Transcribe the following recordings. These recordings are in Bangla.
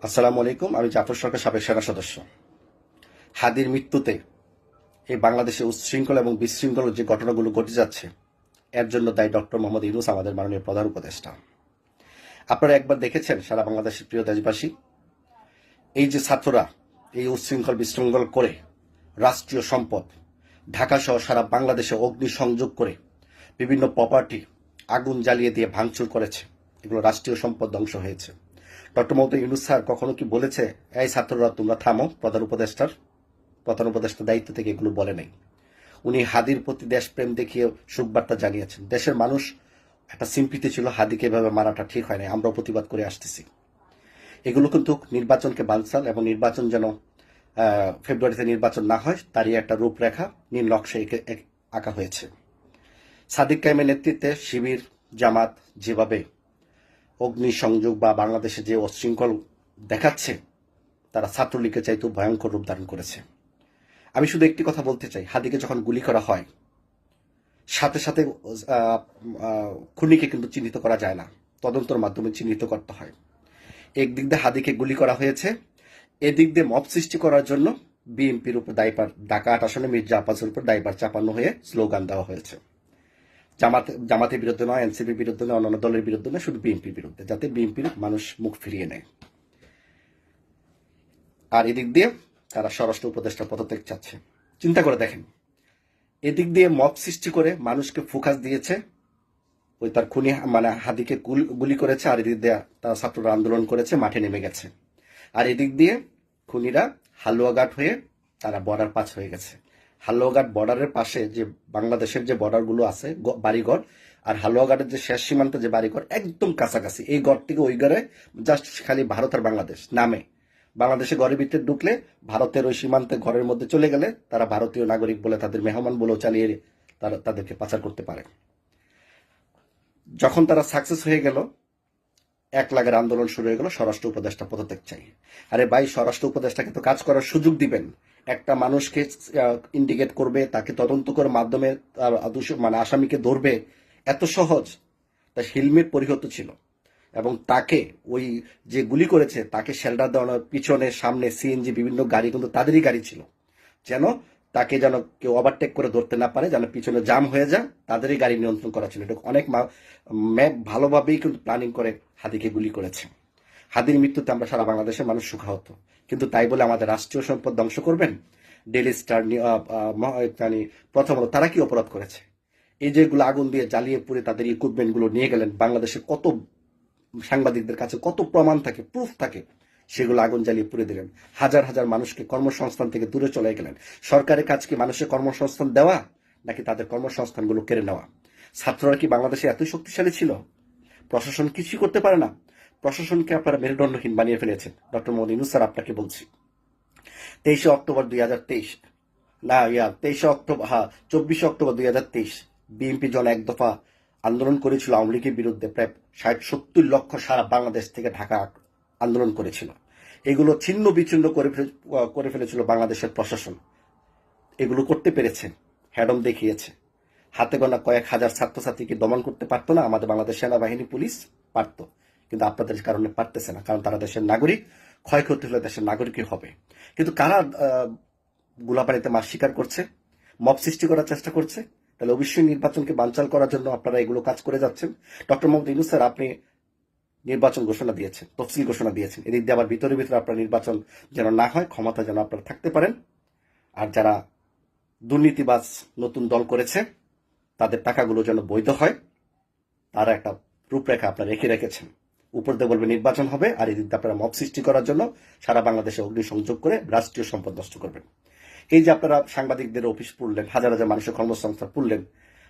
আসসালামু আলাইকুম। আমি জাফর সরকার, সাবেক সেনা সদস্য। হাদির মৃত্যুতে এই বাংলাদেশে উচ্ছৃঙ্খল এবং বিশৃঙ্খল যে ঘটনাগুলো ঘটে যাচ্ছে, এর জন্য দায়ী ডক্টর মোহাম্মদ ইউনূস, আমাদের মাননীয় প্রধান উপদেষ্টা। আপনারা একবার দেখেছেন সারা বাংলাদেশের প্রিয় দেশবাসী, এই যে ছাত্ররা এই উচ্ছৃঙ্খল বিশৃঙ্খল করে রাষ্ট্রীয় সম্পদ ঢাকা সহ সারা বাংলাদেশে অগ্নিসংযোগ করে বিভিন্ন প্রপার্টি আগুন জ্বালিয়ে দিয়ে ভাঙচুর করেছে, এগুলো রাষ্ট্রীয় সম্পদ ধ্বংস হয়েছে। ডক্টর মোহাম্মদ ইউনূস স্যার কখনো কি বলেছে এই ছাত্ররা তোমরা থামো? প্রধান উপদেষ্টার দায়িত্ব থেকে এগুলো বলে নাই। উনি হাদির প্রতি দেশপ্রেম দেখিয়ে শোকবার্তা জানিয়েছেন। দেশের মানুষ একটা সিম্পিতি ছিল, হাদিকে এভাবে মারাটা ঠিক হয় না, আমরাও প্রতিবাদ করে আসতেছি। এগুলো কিন্তু নির্বাচনকে বানচাল, এবং নির্বাচন যেন ফেব্রুয়ারিতে নির্বাচন না হয় তারই একটা রূপরেখা নীল নকশা আঁকা হয়েছে। সাদিক কায়েমের নেতৃত্বে শিবির জামাত যেভাবে অগ্নিসংযোগ বা বাংলাদেশে যে অশৃঙ্খল দেখাচ্ছে, তারা ছাত্রলীগের চাইতেও ভয়ঙ্কর রূপ ধারণ করেছে। আমি শুধু একটি কথা বলতে চাই, হাদিকে যখন গুলি করা হয় সাথে সাথে খুনিকে কিন্তু চিহ্নিত করা যায় না, তদন্তের মাধ্যমে চিহ্নিত করতে হয়। একদিক দিয়ে হাদিকে গুলি করা হয়েছে, এদিক দিয়ে মব সৃষ্টি করার জন্য বিএনপির উপর দায়ভার, ঢাকা ৮ আসনে মির্জা আব্বাসের উপর দায়ভার চাপানো হয়ে স্লোগান দেওয়া হয়েছে। জামাতের বিরুদ্ধে নয়, এনসিপির বিরুদ্ধে নয়, অন্যান্য দলের বিরুদ্ধে নয়, শুধু বিএনপির বিরুদ্ধে, যাতে বিএনপির মানুষ মুখ ফিরিয়ে নেয়। আর এদিক দিয়ে তারা স্বরাষ্ট্র উপদেষ্টা পদত্যাগ চাচ্ছে। চিন্তা করে দেখেন, এদিক দিয়ে মব সৃষ্টি করে মানুষকে ফোকাস দিয়েছে, ওই তার খুনি হাদিকে গুলি করেছে, আর এদিক দিয়ে তারা ছাত্ররা আন্দোলন করেছে, মাঠে নেমে গেছে। আর এদিক দিয়ে খুনিরা হালুয়াঘাট হয়ে তারা বর্ডার পাস হয়ে গেছে। হালুয়াঘাট বর্ডারের পাশে যে বাংলাদেশের যে বর্ডারগুলো আছে বাড়িঘর, আর হালুয়াঘাটের যে শেষ সীমান্তে যে বাড়িঘর একদম কাছাকাছি, এই ঘর থেকে ওই ঘরে জাস্ট খালি ভারত আর বাংলাদেশ নামে। বাংলাদেশে ঘরের ভিতরে ঢুকলে ভারতের ওই সীমান্তে ঘরের মধ্যে চলে গেলে তারা ভারতীয় নাগরিক বলে, তাদের মেহমান বলেও চালিয়ে তাদেরকে পাচার করতে পারে। যখন তারা সাকসেস হয়ে গেল, 1 লাখের আন্দোলন শুরু হয়ে গেল, স্বরাষ্ট্র উপদেষ্টা পদত্যাগ চাই। আরে ভাই, স্বরাষ্ট্র উপদেষ্টাকে তো কাজ করার সুযোগ দিবেন। একটা মানুষকে ইন্ডিকেট করবে, তাকে তদন্ত করে মাধ্যমে আসামিকে ধরবে, এত সহজ? তা হেলমেট পরিহিত ছিল, এবং তাকে ওই যে গুলি করেছে তাকে শেল্টার দেওয়ানোর পিছনে সামনে সিএনজি বিভিন্ন গাড়ি কিন্তু তাদেরই গাড়ি ছিল, যেন তাকে যেন কেউ ওভারটেক করে ধরতে না পারে, যেন পিছনে জাম হয়ে যায়, তাদেরই গাড়ি নিয়ন্ত্রণ করা ছিল। এটা অনেক ম্যাপ ভালোভাবেই কিন্তু প্ল্যানিং করে হাদিকে গুলি করেছে। হাদির মৃত্যুতে আমরা সারা বাংলাদেশের মানুষ সুখাহত, কিন্তু তাই বলে আমাদের রাষ্ট্রীয় সম্পদ ধ্বংস করবেন? ডেইলি স্টার প্রথমত তারা কি অপরাধ করেছে? এই যেগুলো আগুন দিয়ে জ্বালিয়ে পুড়ে তাদের ইকুইপমেন্টগুলো নিয়ে গেলেন, বাংলাদেশের কত সাংবাদিকদের কাছে কত প্রমাণ থাকে, প্রুফ থাকে, সেগুলো আগুন জ্বালিয়ে পুড়ে দিলেন। হাজার হাজার মানুষকে কর্মসংস্থান থেকে দূরে চলে গেলেন। সরকারের কাজ কি মানুষের কর্মসংস্থান দেওয়া, নাকি তাদের কর্মসংস্থানগুলো কেড়ে নেওয়া? ছাত্ররা কি বাংলাদেশে এতই শক্তিশালী ছিল? প্রশাসন কিছুই করতে পারে না? প্রশাসনকে আপনারা মেরুদণ্ডহীন বানিয়ে ফেলেছেন। ডক্টর মোহাম্মদ ইউনূস স্যার, আপনাকে বলছি, 23 অক্টোবর 2023 না 23 অক্টোবর 24 অক্টোবর 2023 বিএনপি জন এক দফা আন্দোলন করেছিল আওয়ামী লীগের বিরুদ্ধে। প্রায় 60-70 লক্ষ সারা বাংলাদেশ থেকে ঢাকা আন্দোলন করেছিল। এগুলো ছিন্ন বিচ্ছিন্ন করে ফেলেছিল বাংলাদেশের প্রশাসন। এগুলো করতে পেরেছে, হ্যাডম দেখিয়েছে। হাতে গোনা কয়েক হাজার ছাত্রছাত্রীকে দমন করতে পারতো না আমাদের বাংলাদেশ সেনাবাহিনী, পুলিশ পারত, কিন্তু আপনাদের কারণে পারতেছে না, কারণ তারা দেশের নাগরিক। ক্ষয়ক্ষতি হলে দেশের নাগরিকই হবে। কিন্তু কারা গোলাপানিতে মাছ শিকার করছে, মব সৃষ্টি করার চেষ্টা করছে? তাহলে অবশ্যই নির্বাচনকে বানচাল করার জন্য আপনারা এগুলো কাজ করে যাচ্ছেন। ডক্টর মোহাম্মদ ইউনূস স্যার, আপনি নির্বাচন ঘোষণা দিয়েছেন, তফসিল ঘোষণা দিয়েছেন, এদিক দিয়ে আবার ভিতরে ভিতরে আপনার নির্বাচন যেন না হয়, ক্ষমতা যেন আপনারা থাকতে পারেন। আর যারা দুর্নীতিবাজ নতুন দল করেছে তাদের টাকাগুলো যেন বৈধ হয়, তারা একটা রূপরেখা আপনারা রেখেছেন। উপর দিয়ে বলবে নির্বাচন হবে, আর এদিক দিয়ে আপনারা মব সৃষ্টি করার জন্য সারা বাংলাদেশে অগ্নিসংযোগ করে রাষ্ট্রীয় সম্পদ নষ্ট করবেন। এই যে আপনারা সাংবাদিকদের অফিস পুড়লেন, হাজার হাজার মানুষের কর্মসংস্থান পুড়লেন,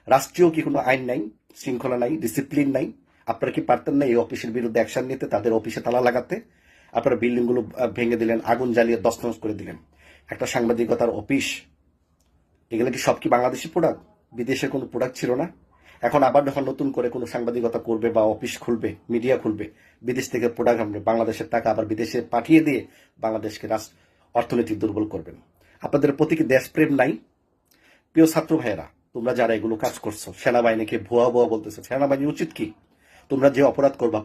রাষ্ট্রীয় কি কোনো আইন নাই, শৃঙ্খলা নাই, ডিসিপ্লিন নাই? আপনারা কি পারতেন না এই অফিসের বিরুদ্ধে অ্যাকশন নিতে, তাদের অফিসে তালা লাগাতে? আপনারা বিল্ডিংগুলো ভেঙে দিলেন, আগুন জ্বালিয়ে দস্তনস করে দিলেন। একটা সাংবাদিকতার অফিস, এগুলো কি সব কি বাংলাদেশি প্রোডাক্ট? বিদেশের কোনো প্রোডাক্ট ছিল না? এখন আবার যখন নতুন করে কোনো সাংবাদিকতা করবে বা অফিস খুলবে, মিডিয়া খুলবে, বিদেশ থেকে প্রোডাক্ট আনবে, বাংলাদেশের টাকা আবার বিদেশে পাঠিয়ে দিয়ে বাংলাদেশকে অর্থনৈতিক দুর্বল করবেন। আপনাদের প্রতি কি দেশপ্রেম নাই? প্রিয় ছাত্র ভাইয়েরা, তোমরা যারা এগুলো কাজ করছো, সেনাবাহিনীকে ভুয়া ভুয়া বলতেছো, সেনাবাহিনী উচিত কি? তোমরা যে অপরাধ করবা,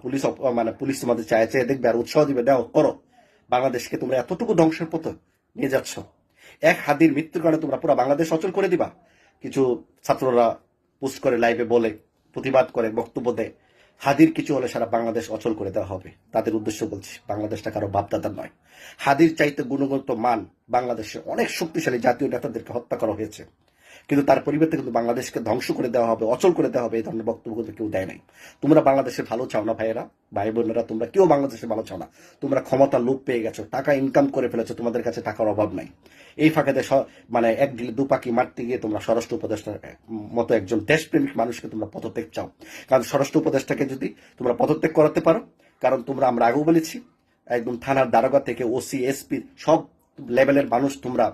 পুলিশ তোমাদের চায় দেখবে আর উৎসাহ দিবে, দাও করো, বাংলাদেশকে তোমরা এতটুকু ধ্বংসের পথে নিয়ে যাচ্ছ। এক হাদির মৃত্যুর কারণে তোমরা পুরো বাংলাদেশ অচল করে দিবা। কিছু ছাত্ররা পোস্ট করে, লাইভে বলে, প্রতিবাদ করে, বক্তব্য দেয়, হাদির কিছু হলে সারা বাংলাদেশ অচল করে দেওয়া হবে। তাদের উদ্দেশ্য বলছি, বাংলাদেশটা কারো বাপদাদার নয়। হাদির চাইতে গুণগত মান বাংলাদেশে অনেক শক্তিশালী জাতীয় নেতাদেরকে হত্যা করা হয়েছে, কিন্তু তার পরিবর্তে কিন্তু বাংলাদেশকে ধ্বংস করে দেওয়া হবে, অচল করে দেওয়া হবে, এই ধরনের বক্তব্য কিন্তু কেউ দেয় নাই। তোমরা বাংলাদেশের ভালো চাও না ভাইয়েরা, ভাই বোনেরা, তোমরা কেউ বাংলাদেশের ভালো চাও না। তোমরা ক্ষমতার লোভ পেয়ে গেছো, টাকা ইনকাম করে ফেলেছো, তোমাদের কাছে টাকার অভাব নাই। এই ফাঁকেতে মানে এক ঢিলে দু পাখি মারতে গিয়ে তোমরা স্বরাষ্ট্র উপদেষ্টার মতো একজন দেশপ্রেমিক মানুষকে তোমরা পদত্যাগ চাও। কারণ স্বরাষ্ট্র উপদেষ্টাকে যদি তোমরা পদত্যাগ করাতে পারো, কারণ তোমরা, আমরা আগেও বলেছি, একদম থানার দারোগা থেকে ওসি, এসপি সব লেভেলের মানুষ তোমরা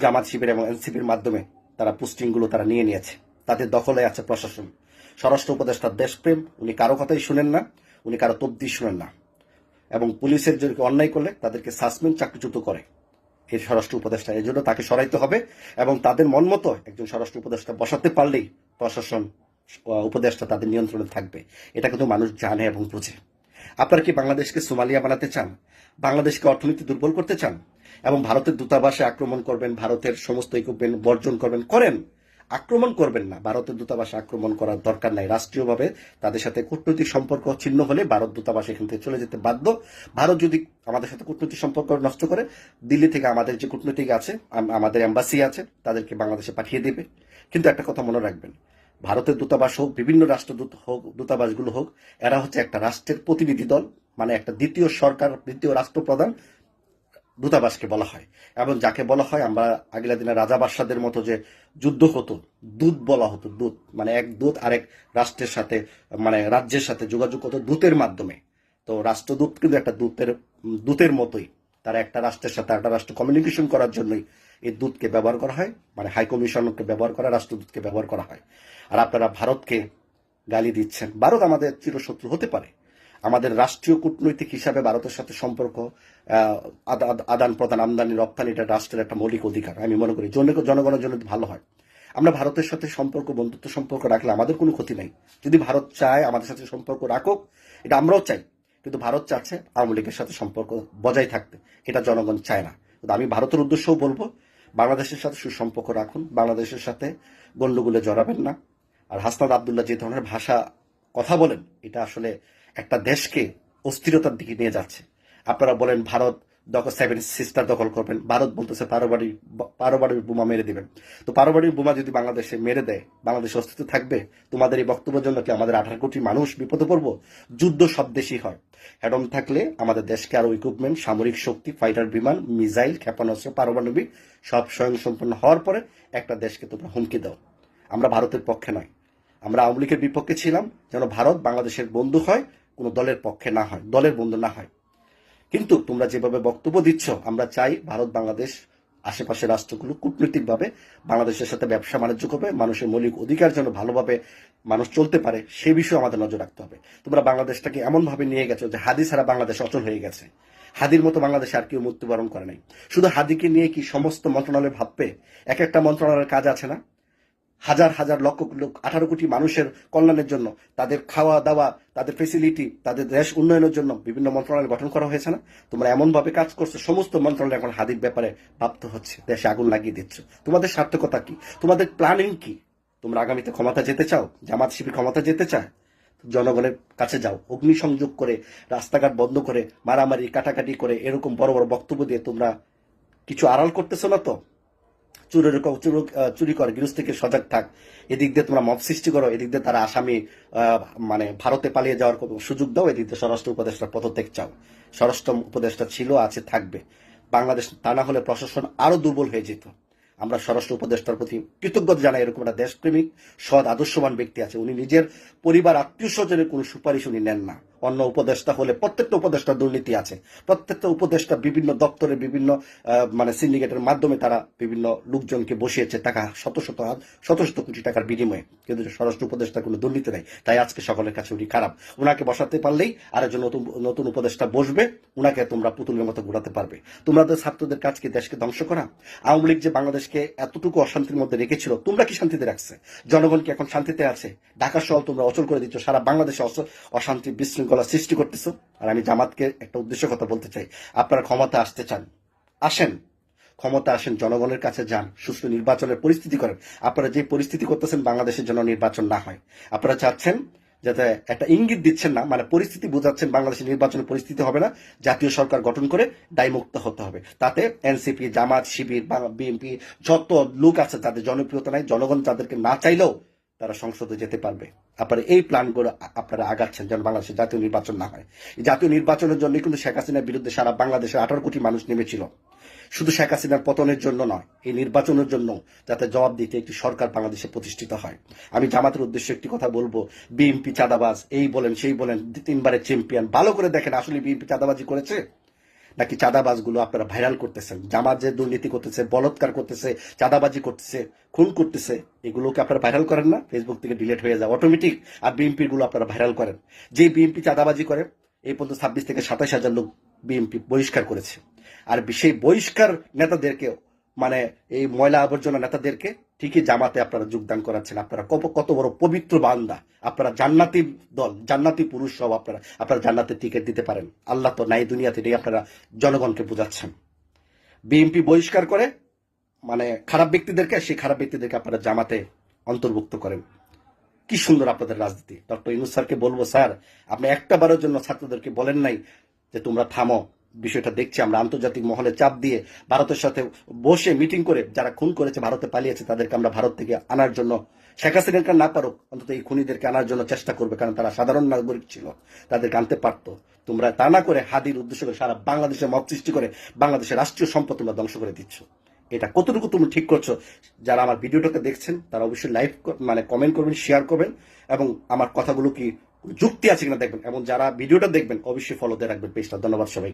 জামাত শিবির এবং এনসিপির মাধ্যমে তারা পোস্টিংগুলো তারা নিয়ে নিয়েছে। তাদের দখলে আছে প্রশাসন। স্বরাষ্ট্র উপদেষ্টার দেশপ্রেম, উনি কারো কথাই শুনেন না, উনি কারো তবদি শুনেন না, এবং পুলিশের যদি অন্যায় করলে তাদেরকে সাসপেন্ড, চাকরিচ্যুত করে এই স্বরাষ্ট্র উপদেষ্টা। এই জন্য তাকে সরাইতে হবে, এবং তাদের মন মতো একজন স্বরাষ্ট্র উপদেষ্টা বসাতে পারলেই প্রশাসন উপদেষ্টা তাদের নিয়ন্ত্রণে থাকবে। এটা কিন্তু মানুষ জানে এবং বুঝে। আপনারা কি বাংলাদেশকে সোমালিয়া বানাতে চান? বাংলাদেশকে অর্থনীতি দুর্বল করতে চান এবং ভারতের দূতাবাসে আক্রমণ করবেন, ভারতের সমস্ত ইকুইপমেন্ট বর্জন করবেন? করেন, আক্রমণ করবেন না। ভারতের দূতাবাসে আক্রমণ করার দরকার নাই। রাষ্ট্রীয়ভাবে তাদের সাথে কূটনৈতিক সম্পর্ক ছিন্ন হলে ভারত দূতাবাস এখান থেকে চলে যেতে বাধ্য। ভারত যদি আমাদের সাথে কূটনৈতিক সম্পর্ক নষ্ট করে, দিল্লি থেকে আমাদের যে কূটনৈতিক আছে, আমাদের এম্বাসি আছে, তাদেরকে বাংলাদেশে পাঠিয়ে দেবে। কিন্তু একটা কথা মনে রাখবেন, ভারতের দূতাবাস হোক, বিভিন্ন রাষ্ট্রদূত হোক, দূতাবাসগুলো হোক, এরা হচ্ছে একটা রাষ্ট্রের প্রতিনিধি দল, মানে একটা দ্বিতীয় সরকার, দ্বিতীয় রাষ্ট্রপ্রধান দূতাবাসকে বলা হয়। এবং যাকে বলা হয়, আমরা আগের দিনে রাজা বাদশাদের মতো যে যুদ্ধ হতো, দূত বলা হতো। দূত মানে এক দূত আরেক রাষ্ট্রের সাথে, মানে রাজ্যের সাথে যোগাযোগ হতো দূতের মাধ্যমে। তো রাষ্ট্রদূত কিন্তু একটা দূতের মতোই। তারা একটা রাষ্ট্রের সাথে একটা রাষ্ট্র কমিউনিকেশন করার জন্যই এই দূতকে ব্যবহার করা হয়, মানে হাই কমিশনকে ব্যবহার করা, রাষ্ট্রদূতকে ব্যবহার করা হয়। আর আপনারা ভারতকে গালি দিচ্ছেন। ভারত আমাদের চিরশত্রু হতে পারে, আমাদের রাষ্ট্রীয় কূটনৈতিক হিসাবে ভারতের সাথে সম্পর্ক, আদান প্রদান, আমদানি রপ্তানি, এটা রাষ্ট্রের একটা মৌলিক অধিকার। আমি মনে করি জনগণের জন্য ভালো হয়। আমরা ভারতের সাথে সম্পর্ক, বন্ধুত্ব সম্পর্ক রাখলে আমাদের কোনো ক্ষতি নাই। যদি ভারত চায় আমাদের সাথে সম্পর্ক রাখুক, এটা আমরাও চাই, কিন্তু ভারত চাচ্ছে আওয়ামী লীগের সাথে সম্পর্ক বজায় থাকতে, এটা জনগণ চায় না। কিন্তু আমি ভারতের উদ্দেশ্যও বলবো, বাংলাদেশের সাথে সুসম্পর্ক রাখুন, বাংলাদেশের সাথে গন্ডগোলে জড়াবেন না। আর হাসনাত আবদুল্লাহ যে ধরনের ভাষা কথা বলেন, এটা আসলে একটা দেশকে অস্থিরতার দিকে নিয়ে যাচ্ছে। আপনারা বলেন ভারত 7 সিস্টার দখল করবেন, ভারত বলতেছে পারমাণবিক বোমা মেরে দিবেন। তো পারমাণবিক বোমা যদি বাংলাদেশে মেরে দেয়, বাংলাদেশে অস্তিত্ব থাকবে? তোমাদের এই বক্তব্যের জন্য কি আমাদের 18 কোটি মানুষ বিপদে পড়বো? যুদ্ধ সব দেশই হয়। হ্যাডম থাকলে আমাদের দেশকে আরো ইকুইপমেন্ট, সামরিক শক্তি, ফাইটার বিমান, মিসাইল, ক্ষেপণাস্ত্র, পারমাণবিক সব স্বয়ংসম্পন্ন হওয়ার পরে একটা দেশকে তোমরা হুমকি দাও। আমরা ভারতের পক্ষে নয়, আমরা আওয়ামী লীগের বিপক্ষে ছিলাম, যেন ভারত বাংলাদেশের বন্ধু হয়, কোনো দলের পক্ষে না হয়, দলের বন্ধু না হয়। কিন্তু তোমরা যেভাবে বক্তব্য দিচ্ছ, আমরা চাই ভারত বাংলাদেশ আশেপাশের রাষ্ট্রগুলো কূটনৈতিকভাবে বাংলাদেশের সাথে ব্যবসা বাণিজ্য করবে, মানুষের মৌলিক অধিকার যেন ভালোভাবে মানুষ চলতে পারে, সে বিষয়ে আমাদের নজর রাখতে হবে। তোমরা বাংলাদেশটাকে এমনভাবে নিয়ে গেছো যে হাদি ছাড়া বাংলাদেশ অচল হয়ে গেছে। হাদির মতো বাংলাদেশে আর কেউ মৃত্যুবরণ করে নাই। শুধু হাদিকে নিয়ে কি সমস্ত মন্ত্রণালয় ভাববে? এক একটা মন্ত্রণালয়ের কাজ আছে না? হাজার হাজার লক্ষ 18 কোটি মানুষের কল্যাণের জন্য, তাদের খাওয়া দাওয়া, তাদের ফেসিলিটি, তাদের দেশ উন্নয়নের জন্য বিভিন্ন মন্ত্রণালয় গঠন করা হয়েছে না? তোমরা এমনভাবে কাজ করছো, সমস্ত মন্ত্রণালয় এখন হাদির ব্যাপারে ভাবতে হচ্ছে, দেশে আগুন লাগিয়ে দিচ্ছ। তোমাদের সার্থকতা কি? তোমাদের প্ল্যানিং কি? তোমরা আগামীতে ক্ষমতা যেতে চাও? জামাত শিবির ক্ষমতা যেতে চায়? জনগণের কাছে যাও, অগ্নিসংযোগ করে, রাস্তাঘাট বন্ধ করে, মারামারি কাটাকাটি করে, এরকম বড় বড় বক্তব্য দিয়ে তোমরা কিছু আড়াল করতেছো না তো? চুরি কর, গৃহস্থ থেকে সজাগ থাক। এদিক দিয়ে তোমরা মব সৃষ্টি করো, এদিক দিয়ে তারা আসামি, মানে ভারতে পালিয়ে যাওয়ার সুযোগ দাও, এদিক দিয়ে স্বরাষ্ট্র উপদেষ্টার পদত্যাগ চাও। স্বরাষ্ট্র উপদেষ্টা ছিল, আছে, থাকবে। বাংলাদেশ তা না হলে প্রশাসন আরো দুর্বল হয়ে যেত। আমরা স্বরাষ্ট্র উপদেষ্টার প্রতি কৃতজ্ঞতা জানাই, এরকম একটা দেশপ্রেমিক, সৎ, আদর্শবান ব্যক্তি আছে। উনি নিজের পরিবার, আত্মীয় স্বজনের কোনো সুপারিশ উনি নেন না। অন্য উপদেষ্টা হলে, প্রত্যেকটা উপদেষ্টার দুর্নীতি আছে, প্রত্যেকটা উপদেষ্টা বিভিন্ন দপ্তরে, বিভিন্ন মানে সিন্ডিকেটের মাধ্যমে তারা বিভিন্ন লোকজনকে বসিয়েছে টাকা, শত শত কোটি টাকার বিনিময়ে। কিন্তু স্বরাষ্ট্র উপদেষ্টার কোনো দুর্নীতি নাই, তাই আজকে সকলের কাছে উনি খারাপ। উনাকে বসাতে পারলেই আরেকজন নতুন উপদেষ্টা বসবে, উনাকে তোমরা পুতুলের মতো ঘোরাতে পারবে। তোমাদের ছাত্রদের কাজকে দেশকে ধ্বংস করা। আওয়ামী লীগ যে বাংলাদেশকে এতটুকু অশান্তির মধ্যে রেখেছিল, তোমরা কি শান্তিতে রাখছে? জনগণ কি এখন শান্তিতে আছে? ঢাকা শহর তোমরা অচল করে দিচ্ছ, সারা বাংলাদেশে অশান্তি, বিশৃঙ্খলা বিশৃঙ্খলা সৃষ্টি করতেছো। আর আমি জামাতকে একটা উদ্দেশ্য কথা বলতে চাই, আপনারা ক্ষমতা আসতে চান, আসেন, ক্ষমতা আসেন, জনগণের কাছে যান, সুষ্ঠু নির্বাচনের পরিস্থিতি করেন। আপনারা যে পরিস্থিতি করতেছেন বাংলাদেশের জন্য নির্বাচন না হয়, আপনারা চাচ্ছেন যাতে একটা ইঙ্গিত দিচ্ছেন না, মানে পরিস্থিতি বোঝাচ্ছেন বাংলাদেশের নির্বাচনের পরিস্থিতি হবে না, জাতীয় সরকার গঠন করে দায়মুক্ত হতে হবে। তাতে এনসিপি, জামাত, শিবির, বিএনপি যত লোক আছে তাদের জনপ্রিয়তা নাই, জনগণ তাদেরকে না চাইলেও তারা সংসদে যেতে পারবে। আপনারা এই প্ল্যানগুলো আপনারা আগাচ্ছেন যেন বাংলাদেশের জাতীয় নির্বাচন না হয়। এই জাতীয় নির্বাচনের জন্য কিন্তু শেখ হাসিনার বিরুদ্ধে সারা বাংলাদেশের 18 কোটি মানুষ নেমেছিল। শুধু শেখ হাসিনার পতনের জন্য নয়, এই নির্বাচনের জন্য যাতে জবাব দিতে একটি সরকার বাংলাদেশে প্রতিষ্ঠিত হয়। আমি জামাতের উদ্দেশ্যে একটি কথা বলবো, বিএনপি চাঁদাবাজ, এই বলেন সেই বলেন, 3বারের চ্যাম্পিয়ন, ভালো করে দেখেন আসলে বিএনপি চাঁদাবাজি করেছে নাকি চাঁদাবাজগুলো আপনারা ভাইরাল করতেছেন। জামাত যে দুর্নীতি করতেছে, বলৎকার করতেছে, চাঁদাবাজি করতেছে, খুন করতেছে, এগুলোকে আপনারা ভাইরাল করেন না, ফেসবুক থেকে ডিলিট হয়ে যায় অটোমেটিক। আর বিএনপির গুলো আপনারা ভাইরাল করেন। যে বিএনপি চাঁদাবাজি করে এই পর্যন্ত 26 থেকে 27 হাজার লোক বিএনপি বহিষ্কার করেছে। আর সেই বহিষ্কার নেতাদেরকে, মানে এই ময়লা আবর্জনা নেতাদেরকে ঠিকই জামাতে আপনারা যোগদান করাচ্ছেন। আপনারা কত বড় পবিত্র বান্দা, আপনারা জান্নাতি দল, জান্নাতি পুরুষ সব, আপনারা জান্নাতের টিকিট দিতে পারেন। আল্লাহ তো নাই দুনিয়াতে, এটাই আপনারা জনগণকে বোঝাচ্ছেন। বিএনপি বহিষ্কার করে মানে খারাপ ব্যক্তিদেরকে, সেই খারাপ ব্যক্তিদেরকে আপনারা জামাতে অন্তর্ভুক্ত করেন। কি সুন্দর আপনাদের রাজনীতি। ডক্টর ইউনূস স্যারকে বলবো, স্যার আপনি একটা বারের জন্য ছাত্রদেরকে বলেন নাই যে তোমরা থামো, বিষয়টা দেখছি আমরা, আন্তর্জাতিক মহলে চাপ দিয়ে ভারতের সাথে বসে মিটিং করে যারা খুন করেছে, ভারতে পালিয়েছে, তাদেরকে আমরা ভারত থেকে আনার জন্য, শেখ হাসিনাকে না পারুক অন্তত এই খুনিদেরকে আনার জন্য চেষ্টা করবে, কারণ তারা সাধারণ নাগরিক ছিল, তাদেরকে আনতে পারতো। তোমরা তা না করে হাদির উদ্দেশ্য করে সারা বাংলাদেশে মত সৃষ্টি করে বাংলাদেশের রাষ্ট্রীয় সম্পদ তোমরা ধ্বংস করে দিচ্ছ। এটা কতটুকু তুমি ঠিক করছো? যারা আমার ভিডিওটাকে দেখছেন তারা অবশ্যই লাইক, মানে কমেন্ট করবেন, শেয়ার করবেন, এবং আমার কথাগুলো কি যুক্তি আছে কিনা দেখবেন, এবং যারা ভিডিওটা দেখবেন অবশ্যই ফলো দিয়ে রাখবেন পেজটা। ধন্যবাদ সবাই।